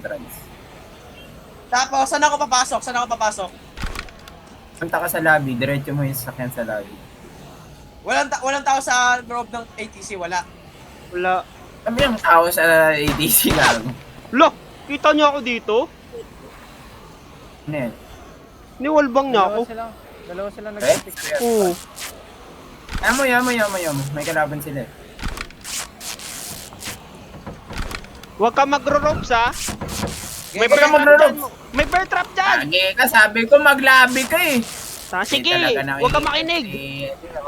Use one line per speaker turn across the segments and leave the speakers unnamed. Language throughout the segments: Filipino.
entrance.
Tapos, saan ako papasok? Saan ako papasok?
Punta ka sa lobby, diretso mo yung sasakyan sa lobby.
Walang tao sa loob ng ATC, wala.
Wala.
Sabi yung tao sa ATC lang.
Lo! Kita niyo ako dito?
Ano yan?
Niwalbang niya ako.
Dalawa sila
Eh?
nag-fix.
Oo.
Yamo. May kalaban sila eh.
Huwag ka magro-ropes ha. May
Huwag ka
bear trap
magro-ropes.
dyan. May bear trap dyan.
Agi ka, sabi ko maglabi ka eh.
Sige,
Talaga na
huwag ka makinig.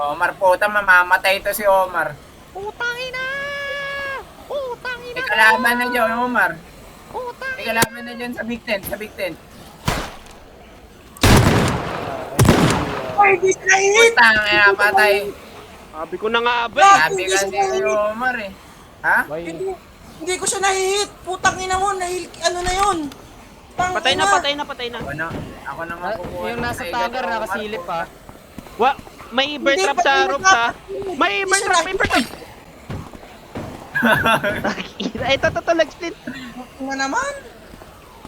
Omar, puta, mamamatay to si Omar.
Putangin na! Putangin
May kalaban na dyan, Omar. May kalaban na dyan sa Big Tent,
Ay, di sila hit!
Putang, patay.
Sabi ko na nga ba eh.
Sabi kasi si Omar eh. Ha?
Hindi ko siya nahihit. Putang ina mo, ano na yun?
Patay na.
Ako na nga kukuha.
Yung nasa tower nakasilip pa.
May bear
Hindi,
trap sa
patay na
ropes ha.
patay.
May bear trap. Ito, Legsplin.
Ano naman?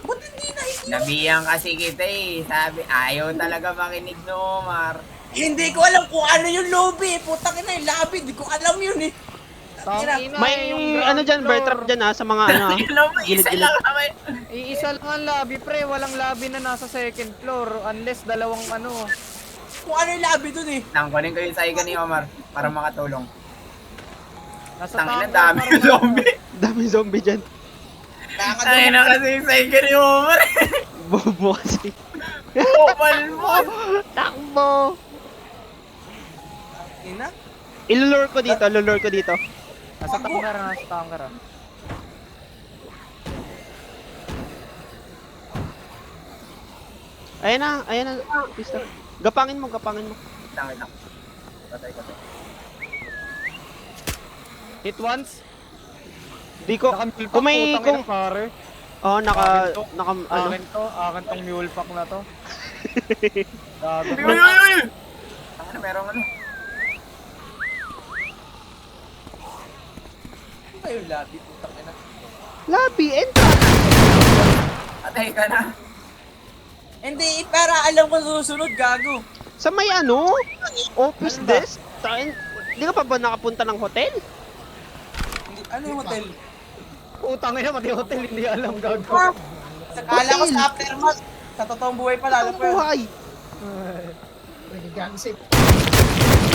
Ba't hindi nahihit?
Nabiyan kasi kita eh. Sabi, ayaw talaga makinig ni Omar.
Hindi ko alam kung ano yung lobby. Putang ina yung lobby. Hindi ko alam yun eh.
Tangina,
May
yung
ano
ground
dyan, bear
floor.
trap dyan ha, sa mga ano ha.
Tignan mo, isa
Gilid-gilid.
lang kami.
Iisa lang ang lobby, pre. Walang lobby na nasa second floor. Unless dalawang ano.
Kung ano yung lobby dun eh.
Kunin ko yung saiga ni Omar para makatulong.
Nasa
Tangina,
tower.
dami yung zombie.
Daming zombie dyan.
Ay na kasi yung saiga ni Omar.
Bobo kasi.
Bukal mo.
Takbo!
Ina?
Ilulure ko dito,
Nasa tanker.
Ayan na. Pista. Gapangin mo.
Tangina. Patay.
Hit once.
Di ko,
Naka-mule
kung may,
putang
kung,
ina, pare.
naka, ano,
Akin tong mule pack na to. Gago.
Uy! Tangina, merong ano.
Ano ba yung lobby? Putang ina.
lobby, entrance.
Patay ka na.
Hindi, para alam ko susunod, gago.
Sa may ano, office desk. Di ka pa ba nakapunta ng hotel?
Hindi, ano yung hotel?
Putang ina, pati hotel hindi alam gago.
Akala ko sa aftermath. Sa totoong buhay pala, alam
Ang
ko yun.
buhay.
Pwede gagisip.